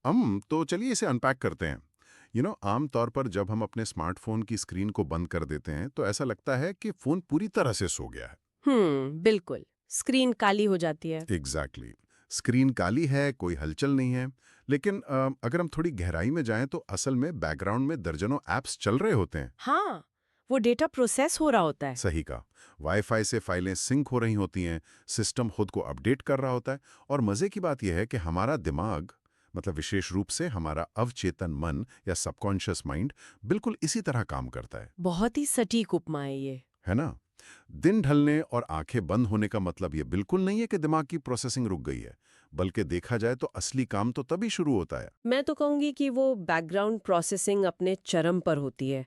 हम तो चलिए इसे अनपैक करते हैं। आम तौर पर जब हम अपने स्मार्टफोन की स्क्रीन को बंद कर देते हैं तो ऐसा लगता है कि फोन पूरी तरह से सो गया है। बिल्कुल। स्क्रीन काली हो जाती है। एग्जैक्टली स्क्रीन काली है, कोई हलचल नहीं है। लेकिन अगर हम थोड़ी गहराई में जाएं तो असल में बैकग्राउंड में दर्जनों ऐप्स चल रहे होते हैं। हाँ, वो डेटा प्रोसेस हो रहा होता है। सही कहा। वाईफाई से फाइलें सिंक हो रही होती हैं, सिस्टम खुद को अपडेट कर रहा होता है। और मजे की बात यह है कि हमारा दिमाग, मतलब विशेष रूप से हमारा अवचेतन मन या सबकॉन्शियस माइंड, बिल्कुल इसी तरह काम करता बहुत ही सटीक उपमा है ये। है ना? दिन ढलने और आंखें बंद होने का मतलब ये बिल्कुल नहीं है कि दिमाग की प्रोसेसिंग रुक गई है, बल्कि देखा जाए तो असली काम तो तभी शुरू होता है। मैं तो कहूंगी कि वो बैकग्राउंड प्रोसेसिंग अपने चरम पर होती है।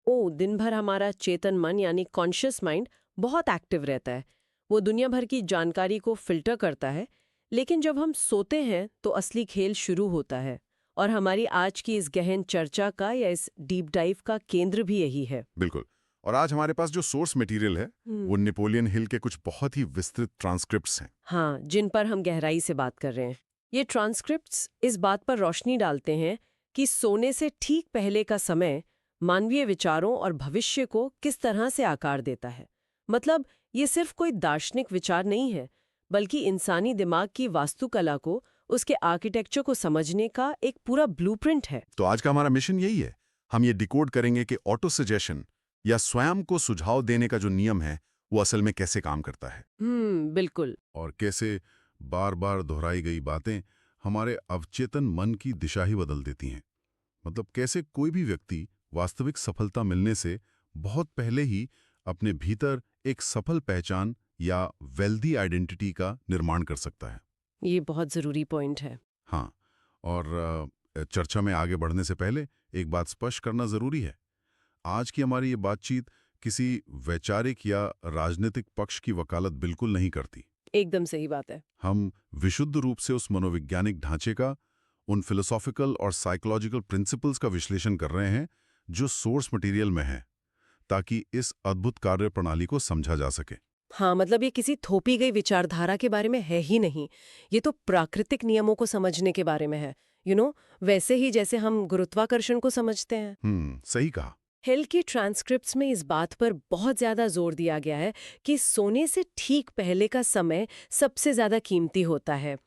ओ, दिन भर हमारा चेतन मन यानी कॉन्शियस माइंड बहुत एक्टिव रहता है। वो दुनिया भर की जानकारी को फिल्टर करता है। लेकिन जब हम सोते हैं तो असली खेल शुरू होता है। और हमारी आज की इस गहन चर्चा का या इस डीप डाइव का केंद्र भी यही है। बिल्कुल। और आज हमारे पास जो सोर्स मटेरियल है वो नेपोलियन हिल के कुछ बहुत ही विस्तृत ट्रांसक्रिप्ट्स हैं। हाँ, जिन पर हम गहराई से बात कर रहे हैं। ये ट्रांसक्रिप्ट्स इस बात पर रोशनी डालते हैं कि सोने से ठीक पहले का समय मानवीय विचारों और भविष्य को किस तरह से आकार देता है। मतलब ये सिर्फ कोई दार्शनिक विचार नहीं है, बल्कि इंसानी दिमाग की वास्तुकला को, उसके आर्किटेक्चर को समझने का एक पूरा ब्लूप्रिंट है। तो आज का हमारा मिशन यही है। हम ये डिकोड करेंगे कि ऑटो सजेशन या स्वयं को सुझाव देने का जो नियम है वो असल में कैसे काम करता है, बिल्कुल। और कैसे बार बार दोहराई गई बातें हमारे अवचेतन मन की दिशा ही बदल देती हैं। मतलब कैसे कोई भी व्यक्ति वास्तविक सफलता मिलने से बहुत पहले ही अपने भीतर एक सफल पहचान या वेल्दी आइडेंटिटी का निर्माण कर सकता है। ये बहुत जरूरी पॉइंट है। हाँ, और चर्चा में आगे बढ़ने से पहले एक बात स्पष्ट करना जरूरी है। आज की हमारी ये बातचीत किसी वैचारिक या राजनीतिक पक्ष की वकालत बिल्कुल नहीं करती। एकदम सही बात है। हम विशुद्ध रूप से उस मनोवैज्ञानिक ढांचे का, उन फिलोसॉफिकल और साइकोलॉजिकल प्रिंसिपल्स का विश्लेषण कर रहे हैं जो सोर्स मटेरियल में है, ताकि इस अद्भुत कार्य प्रणाली को समझा जा सके। हाँ, मतलब ये किसी थोपी गई विचारधारा के बारे में है ही नहीं। ये तो प्राकृतिक नियमों को समझने के बारे में है। वैसे ही जैसे हम गुरुत्वाकर्षण को समझते हैं। सही कहा। हिल के ट्रांसक्रिप्ट्स में इस बात पर बहुत ज्यादा जोर दिया गया है कि सोने से ठीक पहले का समय सबसे ज्यादा कीमती होता है,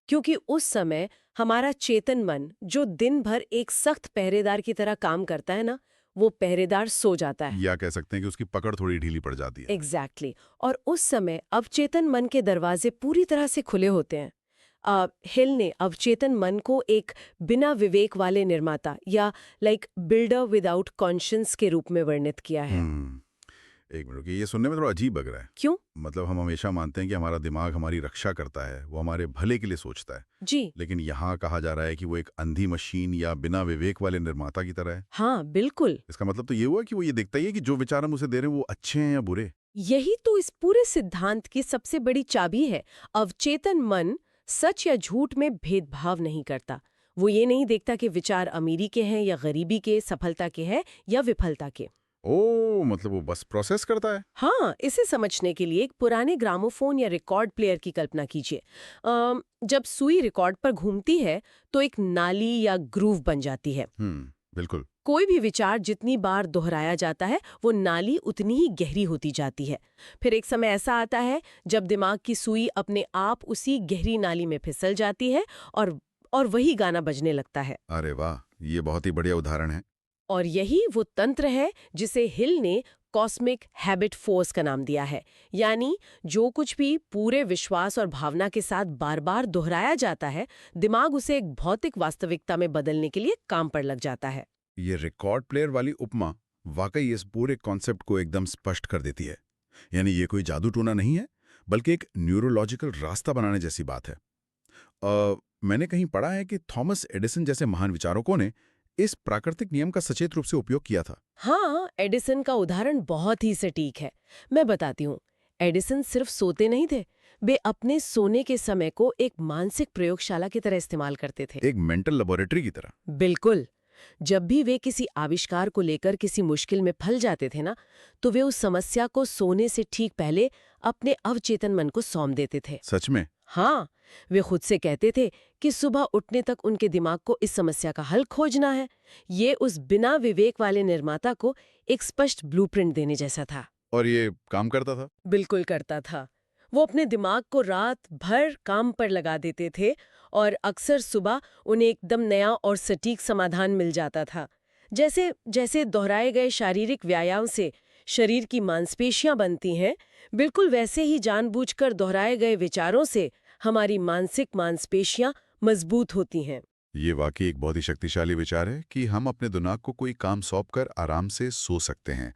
क्योंकि उस समय हमारा चेतन मन, जो दिन भर एक सख्त पहरेदार की तरह काम करता है ना, वो पहरेदार सो जाता है। या कह सकते हैं कि उसकी पकड़ थोड़ी ढीली पड़ जाती है। एग्जैक्टली और उस समय अवचेतन मन के दरवाजे पूरी तरह से खुले होते हैं। हिल ने अवचेतन मन को एक बिना विवेक वाले निर्माता या बिल्डर विदाउट कॉन्शियंस के रूप में वर्णित किया है। एक मिनट, ये सुनने में थोड़ा अजीब लग रहा है। क्यों? मतलब हम हमेशा मानते हैं कि हमारा दिमाग हमारी रक्षा करता है, वो हमारे भले के लिए सोचता है। जी लेकिन यहाँ कहा जा रहा है कि वो एक अंधी मशीन या बिना विवेक वाले निर्माता की तरह है। हाँ, बिल्कुल। इसका मतलब तो ये हुआ कि वो ये देखता ही है कि जो विचार हम उसे दे रहे हैं वो अच्छे हैं या बुरे। यही तो इस पूरे सिद्धांत की सबसे बड़ी चाबी है। अवचेतन मन सच या झूठ में भेदभाव नहीं करता। वो ये नहीं देखता कि विचार अमीरी के हैं या गरीबी के, सफलता के हैं या विफलता के। ओ, मतलब वो बस प्रोसेस करता है। हाँ, इसे समझने के लिए एक पुराने ग्रामोफोन या रिकॉर्ड प्लेयर की कल्पना कीजिए। जब सुई रिकॉर्ड पर घूमती है तो एक नाली या ग्रूव बन जाती है। बिल्कुल। कोई भी विचार जितनी बार दोहराया जाता है वो नाली उतनी ही गहरी होती जाती है। फिर एक समय ऐसा आता है जब दिमाग की सुई अपने आप उसी गहरी नाली में फिसल जाती है और वही गाना बजने लगता है। अरे वाह, ये बहुत ही बढ़िया उदाहरण है। और यही वो तंत्र है जिसे हिल ने कॉस्मिक हैबिट फोर्स का नाम दिया है। यानी जो कुछ भी पूरे विश्वास और भावना के साथ बार बार दोहराया जाता है, दिमाग उसे एक भौतिक वास्तविकता में बदलने के लिए काम पर लग जाता है। ये रिकॉर्ड प्लेयर वाली उपमा वाकई इस पूरे कॉन्सेप्ट को एकदम स्पष्ट कर देती है। यानी ये कोई जादू टोना नहीं है, बल्कि एक न्यूरोलॉजिकल रास्ता बनाने जैसी बात है। मैंने कहीं पढ़ा है कि थॉमस एडिसन जैसे महान विचारकों ने इस प्राकृतिक नियम का सचेत रूप से उपयोग किया था। हाँ, एडिसन का उदाहरण बहुत ही सटीक है। मैं बताती हूँ। एडिसन सिर्फ सोते नहीं थे, वे अपने सोने के समय को एक मानसिक प्रयोगशाला की तरह इस्तेमाल करते थे। एक मेंटल लेबोरेटरी की तरह। बिल्कुल। जब भी वे किसी आविष्कार को लेकर किसी मुश्किल में फंस जाते थे ना, तो वे उस समस्या को सोने से ठीक पहले अपने अवचेतन मन को सौंप देते थे। सच में? हाँ, वे खुद से कहते थे कि सुबह उठने तक उनके दिमाग को इस समस्या का हल खोजना है। ये उस बिना विवेक वाले निर्माता को एक स्पष्ट ब्लूप्रिंट देने जैसा था। और ये काम करता था? बिल्कुल करता था। वो अपने दिमाग को रात भर काम पर लगा देते थे और अक्सर सुबह उन्हें एकदम नया और सटीक समाधान मिल जाता था। जैसे जैसे दोहराए गए शारीरिक व्यायाम से शरीर की मांसपेशियां बनती हैं, बिल्कुल वैसे ही जानबूझकर दोहराए गए विचारों से हमारी मानसिक मांसपेशियां मजबूत होती हैं। ये वाकई एक बहुत ही शक्तिशाली विचार है कि हम अपने दिमाग को कोई काम सौंपकर आराम से सो सकते हैं।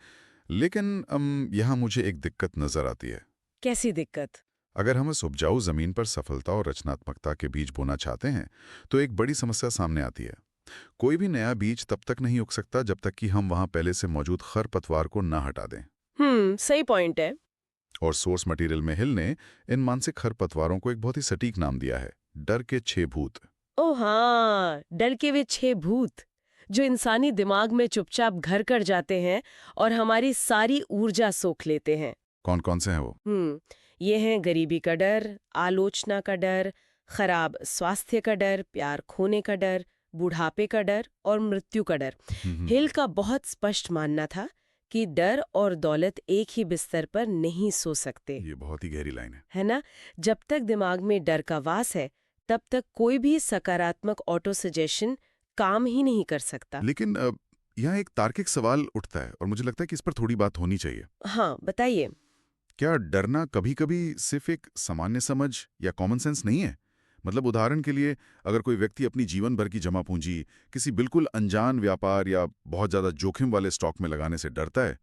लेकिन यहाँ मुझे एक दिक्कत नजर आती है। कैसी दिक्कत? अगर हम इस उपजाऊ जमीन पर सफलता और रचनात्मकता के बीज बोना चाहते हैं, तो एक बड़ी समस्या सामने आती है। कोई भी नया बीज तब तक नहीं उग सकता जब तक कि हम वहां पहले से मौजूद खरपतवार को ना हटा दें। सही पॉइंट है। और सोर्स मटेरियल में हिल ने इन मानसिक खरपतवारों को एक बहुत ही सटीक नाम दिया है, डर के 6 भूत। ओ हाँ, डर के वे 6 भूत जो इंसानी दिमाग में चुपचाप घर कर जाते हैं और हमारी सारी ऊर्जा सोख लेते हैं। कौन कौन से हैं वो? ये हैं गरीबी का डर, आलोचना का डर, खराब स्वास्थ्य का डर, प्यार खोने का डर, बुढ़ापे का डर और मृत्यु का डर। हिल का बहुत स्पष्ट मानना था कि डर और दौलत एक ही बिस्तर पर नहीं सो सकते। ये बहुत ही गहरी लाइन है। है ना? जब तक दिमाग में डर का वास है, तब तक कोई भी सकारात्मक ऑटो सजेशन काम ही नहीं कर सकता। लेकिन यहाँ एक तार्किक सवाल उठता है और मुझे लगता है कि इस पर थोड़ी बात होनी चाहिए। हाँ, बताइए। क्या डरना कभी-कभी सिर्फ एक सामान्य समझ या कॉमन सेंस नहीं है? मतलब उदाहरण के लिए, अगर कोई व्यक्ति अपनी जीवन भर की जमा पूंजी किसी बिल्कुल अनजान व्यापार या बहुत ज्यादा जोखिम वाले स्टॉक में लगाने से डरता है,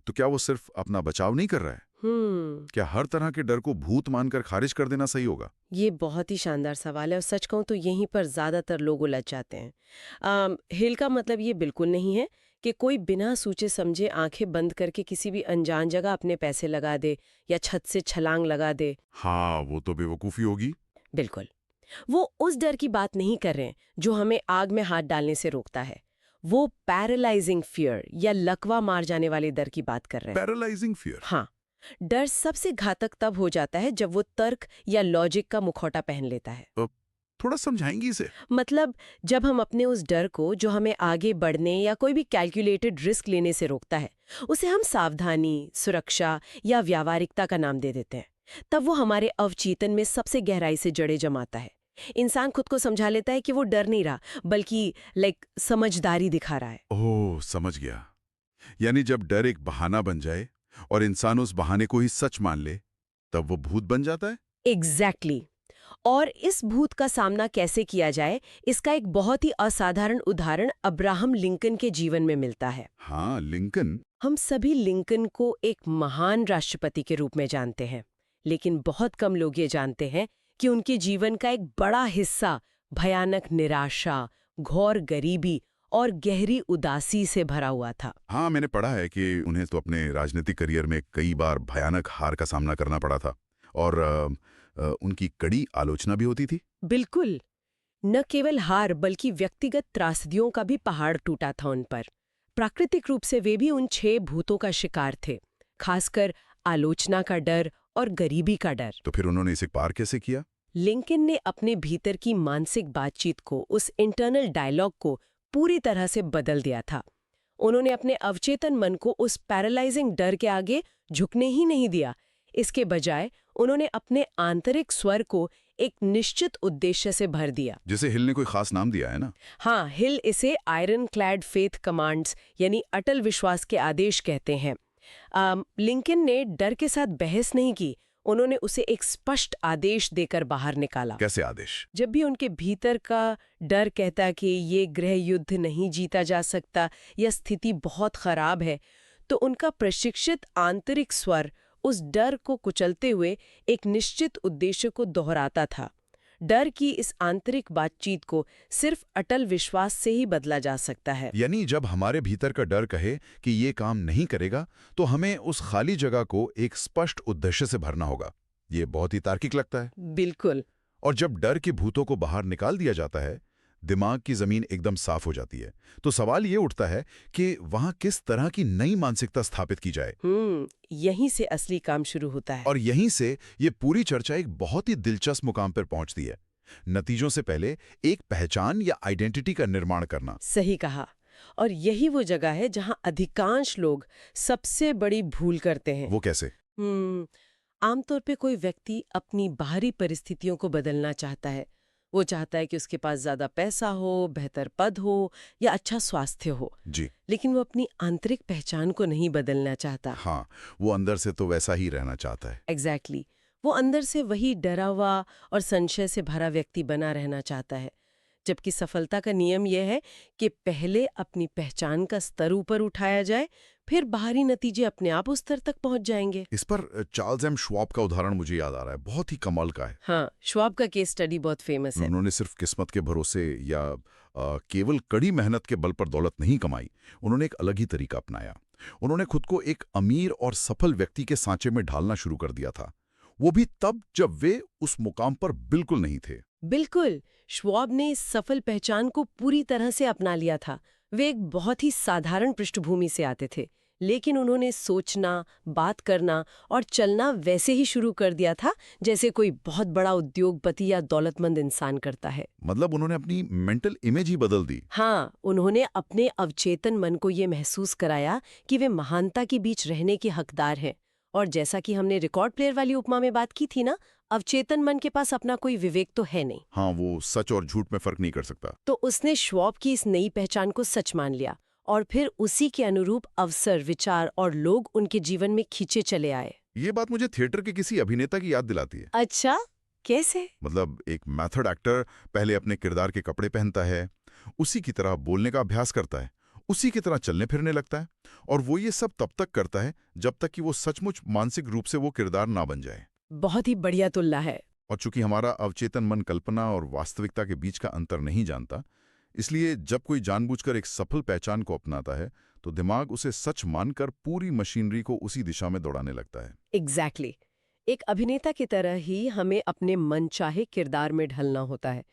तो क्या वो सिर्फ अपना बचाव नहीं कर रहा है? क्या हर तरह के डर को भूत मानकर खारिज कर देना सही होगा? ये बहुत ही शानदार सवाल है और सच कहूं तो यहीं पर ज्यादातर लोग उलझ जाते हैं। हिल का मतलब ये बिल्कुल नहीं है कि कोई बिना सोचे समझे आंखें बंद करके किसी भी अनजान जगह अपने पैसे लगा दे या छत से छलांग लगा दे। हाँ, वो तो बेवकूफी होगी। बिल्कुल, वो उस डर की बात नहीं कर रहे हैं जो हमें आग में हाथ डालने से रोकता है। वो पैरालाइजिंग फियर या लकवा मार जाने वाले डर की बात कर रहे हैं। Paralysing fear? हाँ, डर सबसे घातक तब हो जाता है जब वो तर्क या लॉजिक का मुखौटा पहन लेता है। थोड़ा समझाएंगी इसे? मतलब जब हम अपने उस डर को जो हमें आगे बढ़ने या कोई भी कैलकुलेटेड रिस्क लेने से रोकता है, उसे हम सावधानी, सुरक्षा या व्यावहारिकता का नाम दे देते हैं। तब वो हमारे अवचेतन में सबसे गहराई से जड़ें जमाता है। इंसान खुद को समझा लेता है कि वो डर नहीं रहा, बल्कि समझदारी दिखा रहा है। ओह, समझ गया। यानी जब डर एक बहाना बन जाए और इंसान उस बहाने को ही सच मान ले, तब वो भूत बन जाता है? एग्जैक्टली। और इस भूत का सामना कैसे किया जाए, इसका एक बहुत ही असाधारण उदाहरण अब्राहम लिंकन के जीवन में मिलता है। हाँ, लिंकन। हम सभी लिंकन को एक महान राष्ट्रपति के रूप में जानते हैं, लेकिन बहुत कम लोग ये जानते हैं कि उनके जीवन का एक बड़ा हिस्सा भयानक निराशा, घोर गरीबी और गहरी उदासी से भरा हुआ था। हाँ, मैंने पढ़ा है कि उन्हें तो अपने राजनीतिक करियर में कई बार भयानक हार का सामना करना पड़ा था और उनकी कड़ी आलोचना भी होती थी। बिल्कुल, न केवल हार बल्कि व्यक्तिगत त्रासदियों का भी पहाड़ टूटा था उन पर। प्राकृतिक रूप से वे भी उन 6 भूतों का शिकार थे, खासकर आलोचना का डर और गरीबी का डर। तो फिर उन्होंने इसे पार कैसे किया? लिंकन ने अपने भीतर की मानसिक बातचीत को, उस इंटरनल डायलॉग को पूरी तरह से बदल दिया था। उन्होंने अपने अवचेतन मन को उस पैरालाइजिंग डर के आगे झुकने ही नहीं दिया। इसके बजाय उन्होंने अपने आंतरिक स्वर को एक निश्चित उद्देश्य से भर दिया, जिसे हिल ने कोई खास नाम दिया है ना? हाँ, हिल इसे आयरन क्लैड फेथ कमांड्स यानी अटल विश्वास के आदेश कहते हैं। लिंकन ने डर के साथ बहस नहीं की, उन्होंने उसे एक स्पष्ट आदेश देकर बाहर निकाला। कैसे आदेश? जब भी उनके भीतर का डर कहता कि ये गृह युद्ध नहीं जीता जा सकता या स्थिति बहुत खराब है, तो उनका प्रशिक्षित आंतरिक स्वर उस डर को कुचलते हुए एक निश्चित उद्देश्य को दोहराता था। डर की इस आंतरिक बातचीत को सिर्फ अटल विश्वास से ही बदला जा सकता है। यानी जब हमारे भीतर का डर कहे कि ये काम नहीं करेगा, तो हमें उस खाली जगह को एक स्पष्ट उद्देश्य से भरना होगा। ये बहुत ही तार्किक लगता है। बिल्कुल। और जब डर के भूतों को बाहर निकाल दिया जाता है, दिमाग की जमीन एकदम साफ हो जाती है। तो सवाल ये उठता है कि वहां किस तरह की नई मानसिकता स्थापित की जाए। यहीं से असली काम शुरू होता है। और यहीं से ये पूरी चर्चा एक बहुत ही दिलचस्प मुकाम पर पहुंचती है। नतीजों से पहले एक पहचान या आइडेंटिटी का निर्माण करना। सही कहा। और यही वो जगह है जहां अधिकांश लोग सबसे बड़ी भूल करते हैं। वो कैसे? आमतौर पे कोई व्यक्ति अपनी बाहरी परिस्थितियों को बदलना चाहता है। वो चाहता है कि उसके पास ज्यादा पैसा हो, बेहतर पद हो या अच्छा स्वास्थ्य हो। जी। लेकिन वो अपनी आंतरिक पहचान को नहीं बदलना चाहता। हाँ, वो अंदर से तो वैसा ही रहना चाहता है। एग्जैक्टली वो अंदर से वही डरा हुआ और संशय से भरा व्यक्ति बना रहना चाहता है। जबकि सफलता का नियम यह है कि पहले अपनी पहचान का स्तर ऊपर उठाया जाए, फिर बाहरी नतीजे अपने आप उस स्तर तक पहुंच जाएंगे। इस पर चार्ल्स एम श्वाब का उदाहरण मुझे याद आ रहा है, बहुत ही कमाल का है। हाँ, श्वाब का केस स्टडी बहुत फेमस है। उन्होंने सिर्फ किस्मत के भरोसे या केवल कड़ी मेहनत के बल पर दौलत नहीं कमाई, उन्होंने एक अलग ही तरीका अपनाया। उन्होंने खुद को एक अमीर और सफल व्यक्ति के सांचे में ढालना शुरू कर दिया था, वो भी तब जब वे उस मुकाम पर बिल्कुल नहीं थे। बिल्कुल, श्वाब ने इस सफल पहचान को पूरी तरह से अपना लिया था। वे एक बहुत ही साधारण पृष्ठभूमि से आते थे, लेकिन उन्होंने सोचना, बात करना और चलना वैसे ही शुरू कर दिया था जैसे कोई बहुत बड़ा उद्योगपति या दौलतमंद इंसान करता है। मतलब उन्होंने अपनी मेंटल इमेज ही बदल दी। हाँ, उन्होंने अपने अवचेतन मन को ये महसूस कराया कि वे महानता के बीच रहने के हकदार हैं। और जैसा कि हमने रिकॉर्ड प्लेयर वाली उपमा में बात की थी ना, अवचेतन मन के पास अपना कोई विवेक तो है नहीं। हाँ, वो सच और झूठ में फर्क नहीं कर सकता। तो उसने श्वाब की इस नई पहचान को सच मान लिया और फिर उसी के अनुरूप अवसर, विचार और लोग उनके जीवन में खींचे चले आए। ये बात मुझे थिएटर के किसी अभिनेता की याद दिलाती है। अच्छा, कैसे? मतलब एक मेथड एक्टर पहले अपने किरदार के कपड़े पहनता है, उसी की तरह बोलने का अभ्यास करता है, उसी की तरह चलने फिरने लगता है, और वो ये सब तब तक करता है जब तक कि वो सचमुच मानसिक रूप से वो किरदार ना बन जाए। बहुत ही बढ़िया तुलना है। और चूंकि हमारा अवचेतन मन कल्पना और वास्तविकता के बीच का अंतर नहीं जानता, इसलिए जब कोई जानबूझकर एक सफल पहचान को अपनाता है तो दिमाग उसे सच मानकर पूरी मशीनरी को उसी दिशा में दौड़ाने लगता है। एग्जैक्टली एक अभिनेता की तरह ही हमें अपने मनचाहे किरदार में ढलना होता है।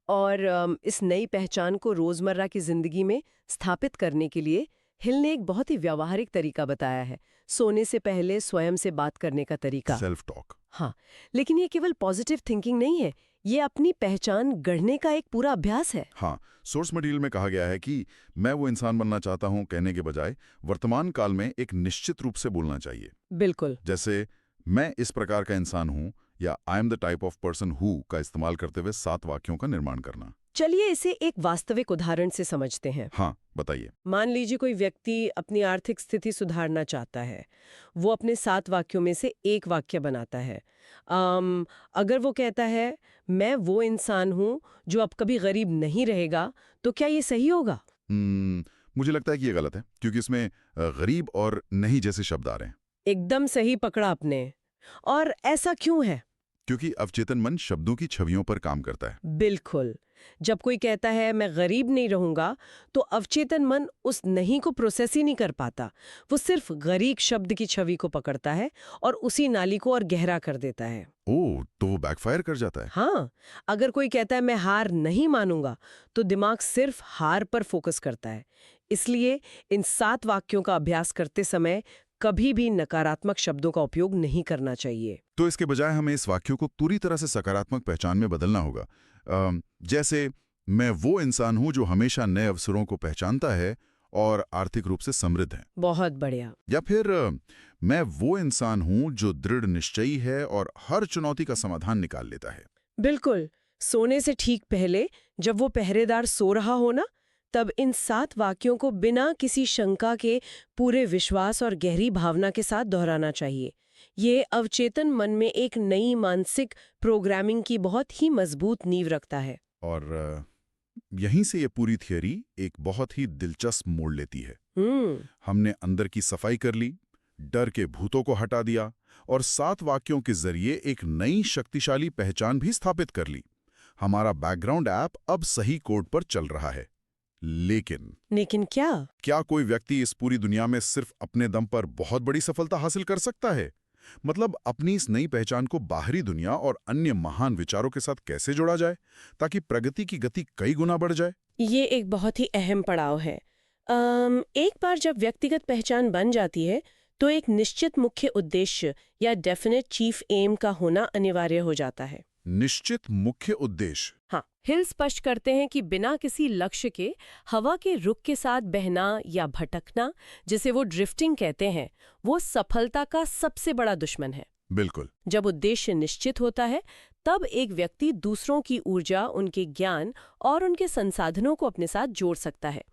और इस नई पहचान को रोजमर्रा की जिंदगी में स्थापित करने के लिए हिल ने एक बहुत ही व्यावहारिक तरीका बताया है। सोने से पहले स्वयं से बात करने का तरीका। Self talk. हाँ, लेकिन ये केवल पॉजिटिव थिंकिंग नहीं है, ये अपनी पहचान गढ़ने का एक पूरा अभ्यास है। हाँ, सोर्स मटेरियल में कहा गया है कि मैं वो इंसान बनना चाहता हूं कहने के बजाय वर्तमान काल में एक निश्चित रूप से बोलना चाहिए। बिल्कुल। जैसे मैं इस प्रकार का इंसान हूं या I am the type of person who का इस्तेमाल करते हुए 7 वाक्यों का निर्माण करना। चलिए इसे एक वास्तविक उदाहरण से समझते हैं। हाँ, बताइए। मान लीजिए कोई व्यक्ति अपनी आर्थिक स्थिति सुधारना चाहता है। वो अपने 7 वाक्यों में से एक वाक्य बनाता है। अगर वो कहता है मैं वो इंसान हूं जो अब कभी गरीब नहीं रहेगा, तो क्या ये सही होगा? मुझे लगता है कि ये गलत है, क्योंकि इसमें गरीब और नहीं जैसे शब्द आ रहे हैं। एकदम सही पकड़ा आपने। और ऐसा क्यों है? क्योंकि अवचेतन मन शब्दों की छवियों पर काम करता है। बिल्कुल। जब कोई कहता है मैं गरीब नहीं रहूंगा, तो अवचेतन मन उस नहीं को प्रोसेस ही नहीं कर पाता। वो सिर्फ गरीब शब्द की छवि को पकड़ता है और उसी नाली को और गहरा कर देता है। ओह, तो वो बैकफायर कर जाता है। हाँ, अगर कोई कहता है मैं हार नहीं मानूंगा, तो दिमाग सिर्फ हार पर फोकस करता है। इसलिए इन 7 वाक्यों का अभ्यास करते समय कभी भी नकारात्मक शब्दों का उपयोग नहीं करना चाहिए। तो इसके बजाय हमें इस वाक्यों को पूरी तरह से सकारात्मक पहचान में बदलना होगा। जैसे मैं वो इंसान हूं जो हमेशा नए अवसरों को पहचानता है और आर्थिक रूप से समृद्ध है। बहुत बढ़िया। या फिर मैं वो इंसान हूं जो दृढ़ निश्चयी है और हर चुनौती का समाधान निकाल लेता है। बिल्कुल। सोने से ठीक पहले जब वो पहरेदार सो रहा हो ना, तब इन 7 वाक्यों को बिना किसी शंका के पूरे विश्वास और गहरी भावना के साथ दोहराना चाहिए। ये अवचेतन मन में एक नई मानसिक प्रोग्रामिंग की बहुत ही मजबूत नींव रखता है। और यहीं से ये पूरी थियरी एक बहुत ही दिलचस्प मोड़ लेती है। हमने अंदर की सफाई कर ली, डर के भूतों को हटा दिया और 7 वाक्यों के जरिए एक नई शक्तिशाली पहचान भी स्थापित कर ली। हमारा बैकग्राउंड ऐप अब सही कोड पर चल रहा है। लेकिन क्या कोई व्यक्ति इस पूरी दुनिया में सिर्फ अपने दम पर बहुत बड़ी सफलता हासिल कर सकता है? मतलब अपनी इस नई पहचान को बाहरी दुनिया और अन्य महान विचारों के साथ कैसे जोड़ा जाए ताकि प्रगति की गति कई गुना बढ़ जाए? ये एक बहुत ही अहम पड़ाव है। एक बार जब व्यक्तिगत पहचान बन जाती है, तो एक निश्चित मुख्य उद्देश्य या डेफिनेट चीफ एम का होना अनिवार्य हो जाता है। निश्चित मुख्य उद्देश्य। हाँ, हिल स्पष्ट करते हैं कि बिना किसी लक्ष्य के हवा के रुख के साथ बहना या भटकना, जिसे वो ड्रिफ्टिंग कहते हैं, वो सफलता का सबसे बड़ा दुश्मन है। बिल्कुल। जब उद्देश्य निश्चित होता है, तब एक व्यक्ति दूसरों की ऊर्जा, उनके ज्ञान और उनके संसाधनों को अपने साथ जोड़ सकता है।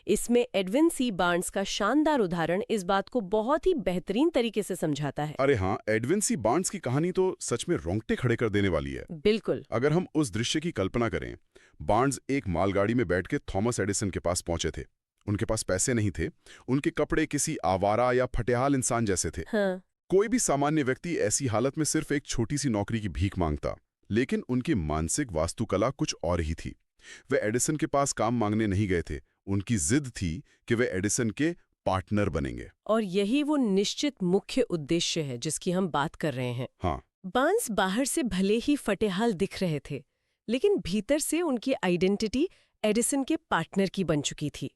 इसमें एडविन सी बार्न्स का शानदार उदाहरण इस बात को बहुत ही बेहतरीन तरीके से समझाता है। अरे हाँ, एडविन सी बार्न्स की कहानी तो सच में रोंगटे खड़े कर देने वाली है। बिल्कुल। अगर हम उस दृश्य की कल्पना करें, बार्न्स एक मालगाड़ी में बैठ के थॉमस एडिसन के पास पहुंचे थे। उनके पास पैसे नहीं थे, उनके कपड़े किसी आवारा या फटेहाल इंसान जैसे थे। हाँ। कोई भी सामान्य व्यक्ति ऐसी हालत में सिर्फ एक छोटी सी नौकरी की भीख मांगता, लेकिन उनकी मानसिक वास्तुकला कुछ और ही थी। वे एडिसन के पास काम मांगने नहीं गए थे, उनकी जिद थी कि वे एडिसन के पार्टनर बनेंगे। और यही वो निश्चित मुख्य उद्देश्य है जिसकी हम बात कर रहे हैं। हाँ। बार्न्स बाहर से भले ही फटेहाल दिख रहे थे, लेकिन भीतर से उनकी आइडेंटिटी एडिसन के पार्टनर की बन चुकी थी।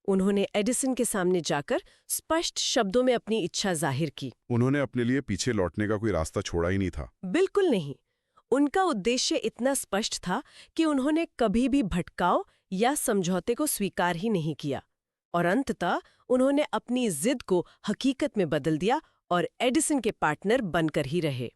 उन्होंने एडिसन के सामने जाकर स्पष्ट शब्दों में अपनी इच्छा जाहिर की। उन्होंने अपने लिए पीछे लौटने का कोई रास्ता छोड़ा ही नहीं था। बिल्कुल नहीं। उनका उद्देश्य इतना स्पष्ट था कि उन्होंने कभी भी भटकाव या समझौते को स्वीकार ही नहीं किया, और अंततः उन्होंने अपनी जिद को हकीकत में बदल दिया और एडिसन के पार्टनर बनकर ही रहे।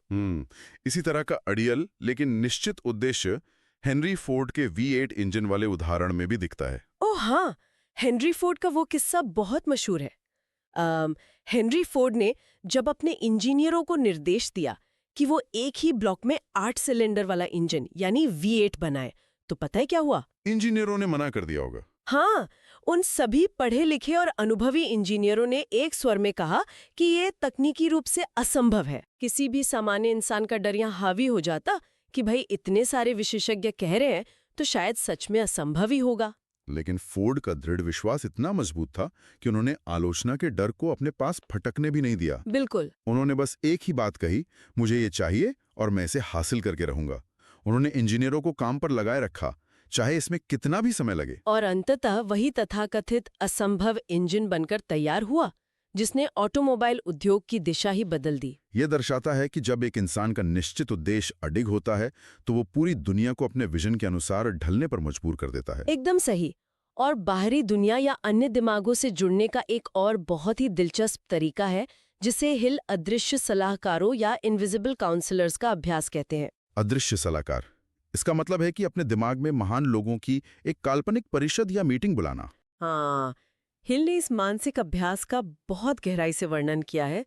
इसी तरह का अड़ियल लेकिन निश्चित उद्देश्य हेनरी फोर्ड के V8 इंजन वाले उदाहरण में भी दिखता है। ओह हाँ, हेनरी फोर्ड का वो किस्सा बहुत मशहूर है। हेनरी फोर्ड ने जब अपने इंजीनियरों को निर्देश दिया कि वो एक ही ब्लॉक में 8 सिलेंडर वाला इंजन यानी V8 बनाए, तो पता है क्या हुआ? इंजीनियरों ने मना कर दिया होगा। हाँ, उन सभी पढ़े लिखे और अनुभवी इंजीनियरों ने एक स्वर में कहा कि ये तकनीकी रूप से असंभव है। किसी भी सामान्य इंसान का डर यहाँ हावी हो जाता कि भाई इतने सारे विशेषज्ञ कह रहे हैं तो शायद सच में असंभव ही होगा। लेकिन फोर्ड का दृढ़ विश्वास इतना मजबूत था कि उन्होंने आलोचना के डर को अपने पास फटकने भी नहीं दिया। बिल्कुल। उन्होंने बस एक ही बात कही, मुझे ये चाहिए और मैं इसे हासिल करके रहूंगा। उन्होंने इंजीनियरों को काम पर लगाए रखा, चाहे इसमें कितना भी समय लगे। और अंततः वही तथाकथित असंभव इंजन बनकर तैयार हुआ, जिसने ऑटोमोबाइल उद्योग की दिशा ही बदल दी। यह दर्शाता है कि जब एक इंसान का निश्चित उद्देश्य अडिग होता है तो वो पूरी दुनिया को अपने विजन के अनुसार ढलने पर मजबूर कर देता है। एकदम सही। और बाहरी दुनिया या अन्य दिमागों से जुड़ने का एक और बहुत ही दिलचस्प तरीका है, जिसे हिल अदृश्य सलाहकारों या इनविजिबल काउंसलर्स का अभ्यास कहते हैं। अदृश्य सलाहकार, इसका मतलब है कि अपने दिमाग में महान लोगों की एक काल्पनिक परिषद या मीटिंग बुलाना। हाँ, हिल ने इस मानसिक अभ्यास का बहुत गहराई से वर्णन किया है।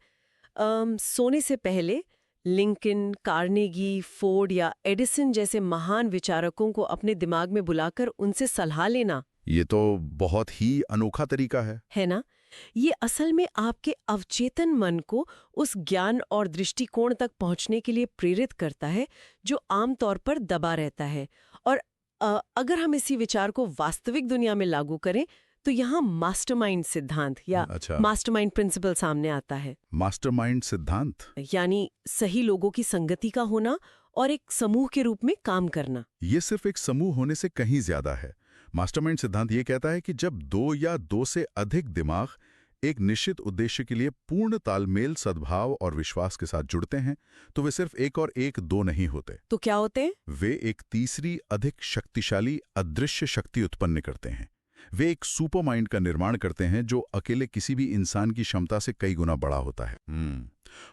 सोने से पहले लिंकन, कार्नेगी, फोर्ड या एडिसन जैसे महान विचारकों को अपने दिमाग में बुलाकर उनसे सलाह लेना। ये तो बहुत ही अनोखा तरीका है ना? ये असल में आपके अवचेतन मन को उस ज्ञान और दृष्टिकोण तक पहुंचने के लिए प्रेरित करता है जो आमतौर पर दबा रहता है। और अगर हम इसी विचार को वास्तविक दुनिया में लागू करें तो यहाँ मास्टरमाइंड सिद्धांत या मास्टरमाइंड प्रिंसिपल सामने आता है। मास्टरमाइंड सिद्धांत यानी सही लोगों की संगति का होना और एक समूह के रूप में काम करना। ये सिर्फ एक समूह होने से कहीं ज्यादा है। मास्टरमाइंड सिद्धांत ये कहता है कि जब 2 या 2 से अधिक दिमाग एक निश्चित उद्देश्य के लिए पूर्ण तालमेल, सद्भाव और विश्वास के साथ जुड़ते हैं तो वे सिर्फ एक और एक दो नहीं होते। तो क्या होते हैं? वे एक तीसरी अधिक शक्तिशाली अदृश्य शक्ति उत्पन्न करते हैं। वे एक सुपर माइंड का निर्माण करते हैं जो अकेले किसी भी इंसान की क्षमता से कई गुना बड़ा होता है।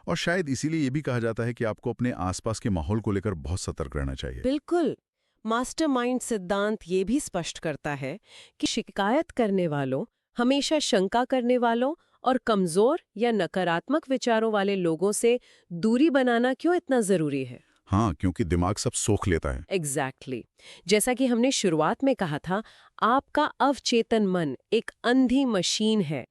और शायद इसीलिए ये भी कहा जाता है कि आपको अपने आसपास के माहौल को लेकर बहुत सतर्क रहना चाहिए। बिल्कुल। मास्टरमाइंड सिद्धांत ये भी स्पष्ट करता है कि शिकायत करने वालों, हमेशा शंका करने वालों और कमजोर या नकारात्मक विचारों वाले लोगों से दूरी बनाना क्यों इतना जरूरी है। हाँ, क्योंकि दिमाग सब सोख लेता है। एग्जैक्टली। जैसा कि हमने शुरुआत में कहा था, आपका अवचेतन मन एक अंधी मशीन है।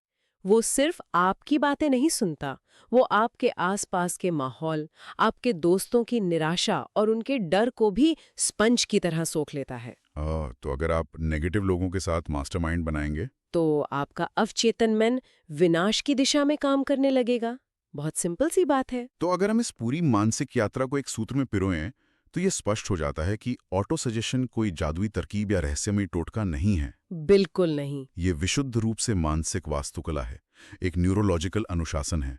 वो सिर्फ आपकी बातें नहीं सुनता, वो आपके आसपास के माहौल, आपके दोस्तों की निराशा और उनके डर को भी स्पंज की तरह सोख लेता है। तो अगर आप नेगेटिव लोगों के साथ मास्टरमाइंड बनाएंगे तो आपका अवचेतन मन विनाश की दिशा में काम करने लगेगा। बहुत सिंपल सी बात है। तो अगर हम इस पूरी मानसिक यात्रा को एक सूत्र में पिरोएं, तो ये स्पष्ट हो जाता है कि ऑटो सजेशन कोई जादुई तरकीब या रहस्यमयी टोटका नहीं है। बिल्कुल नहीं। ये विशुद्ध रूप से मानसिक वास्तुकला है, एक न्यूरोलॉजिकल अनुशासन है।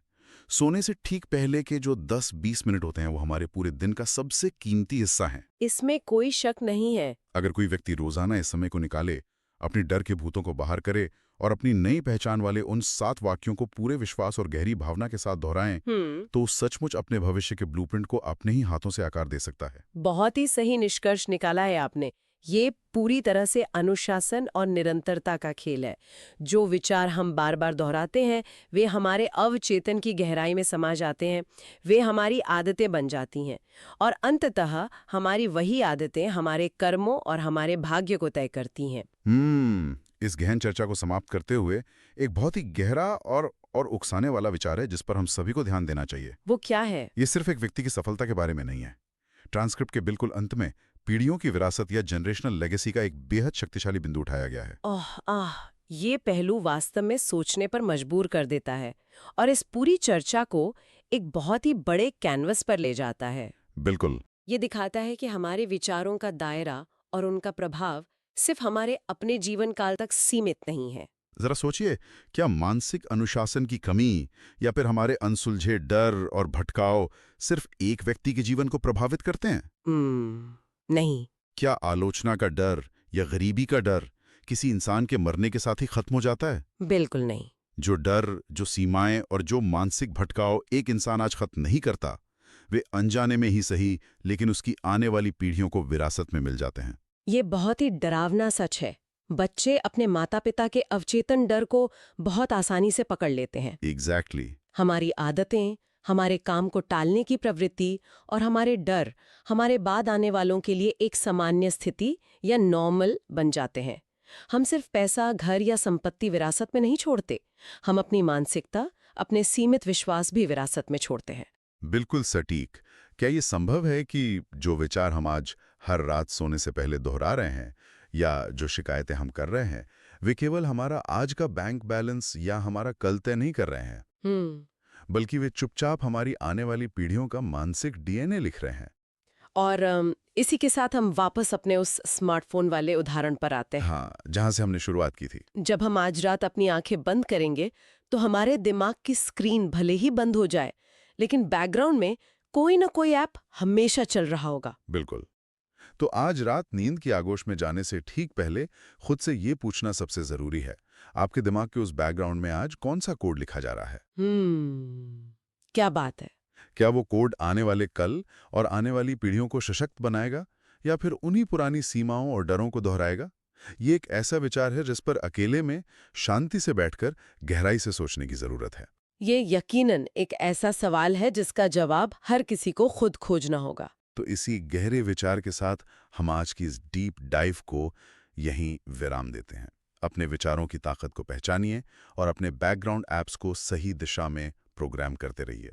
सोने से ठीक पहले के जो 10-20 मिनट होते हैं वो हमारे पूरे दिन का सबसे कीमती हिस्सा हैं। इसमें कोई शक नहीं है। अगर कोई व्यक्ति रोजाना इस समय को निकाले, अपनी डर के भूतों को बाहर करे और अपनी नई पहचान वाले उन 7 वाक्यों को पूरे विश्वास और गहरी भावना के साथ दोहराएं, तो वो सचमुच अपने भविष्य के ब्लूप्रिंट को अपने ही हाथों से आकार दे सकता है। बहुत ही सही निष्कर्ष निकाला है आपने। ये पूरी तरह से अनुशासन और निरंतरता का खेल है। जो विचार हम बार बार दोहराते हैं वे हमारे अवचेतन की गहराई में समा जाते हैं, वे हमारी आदतें बन जाती हैं और अंततः हमारी वही आदतें हमारे कर्मों और हमारे भाग्य को तय करती हैं। इस गहन चर्चा को समाप्त करते हुए एक बहुत ही गहरा और उकसाने वाला विचार है जिस पर हम सभी को ध्यान देना चाहिए। वो क्या है? ये सिर्फ एक व्यक्ति की सफलता के बारे में नहीं है। ट्रांसक्रिप्ट के बिल्कुल अंत में पीढ़ियों की विरासत या जनरेशनल लेगेसी का एक बेहद शक्तिशाली बिंदु उठाया गया है। ये पहलू वास्तव में सोचने पर मजबूर कर देता है और इस पूरी चर्चा को एक बहुत ही बड़े कैनवस पर ले जाता है। बिल्कुल। ये दिखाता है कि हमारे विचारों का दायरा और उनका प्रभाव सिर्फ हमारे अपने जीवन काल तक सीमित नहीं है। जरा सोचिए, क्या मानसिक अनुशासन की कमी या फिर हमारे अनसुलझे डर और भटकाव सिर्फ एक व्यक्ति के जीवन को प्रभावित करते हैं? नहीं। क्या आलोचना का डर या गरीबी का डर किसी इंसान के मरने के साथ ही खत्म हो जाता है? बिल्कुल नहीं। जो डर, जो सीमाएं और जो मानसिक भटकाव एक इंसान आज खत्म नहीं करता, वे अनजाने में ही सही लेकिन उसकी आने वाली पीढ़ियों को विरासत में मिल जाते हैं। ये बहुत ही डरावना सच है। बच्चे अपने माता पिता के अवचेतन डर को बहुत आसानी से पकड़ लेते हैं। एग्जैक्टली। हमारी आदतें, हमारे काम को टालने की प्रवृत्ति और हमारे डर हमारे बाद आने वालों के लिए एक सामान्य स्थिति या नॉर्मल बन जाते हैं। हम सिर्फ पैसा, घर या संपत्ति विरासत में नहीं छोड़ते, हम अपनी मानसिकता, अपने सीमित विश्वास भी विरासत में छोड़ते हैं। बिल्कुल सटीक। क्या ये संभव है कि जो विचार हम आज हर रात सोने से पहले दोहरा रहे हैं या जो शिकायतें हम कर रहे हैं, वे केवल हमारा आज का बैंक बैलेंस या हमारा कल तय नहीं कर रहे हैं, बल्कि वे चुपचाप हमारी आने वाली पीढ़ियों का मानसिक डीएनए लिख रहे हैं? और इसी के साथ हम वापस अपने उस स्मार्टफोन वाले उदाहरण पर आते हैं। हाँ, जहां से हमने शुरुआत की थी। जब हम आज रात अपनी आंखें बंद करेंगे तो हमारे दिमाग की स्क्रीन भले ही बंद हो जाए, लेकिन बैकग्राउंड में कोई ना कोई ऐप हमेशा चल रहा होगा। बिल्कुल। तो आज रात नींद की आगोश में जाने से ठीक पहले खुद से ये पूछना सबसे जरूरी है, आपके दिमाग के उस बैकग्राउंड में आज कौन सा कोड लिखा जा रहा है? क्या बात है। क्या वो कोड आने वाले कल और आने वाली पीढ़ियों को सशक्त बनाएगा या फिर उन्हीं पुरानी सीमाओं और डरों को दोहराएगा? ये एक ऐसा विचार है जिस पर अकेले में शांति से बैठकर गहराई से सोचने की जरूरत है। ये यकीनन एक ऐसा सवाल है जिसका जवाब हर किसी को खुद खोजना होगा। तो इसी गहरे विचार के साथ हम आज की इस डीप डाइव को यहीं विराम देते हैं। अपने विचारों की ताकत को पहचानिए और अपने बैकग्राउंड ऐप्स को सही दिशा में प्रोग्राम करते रहिए।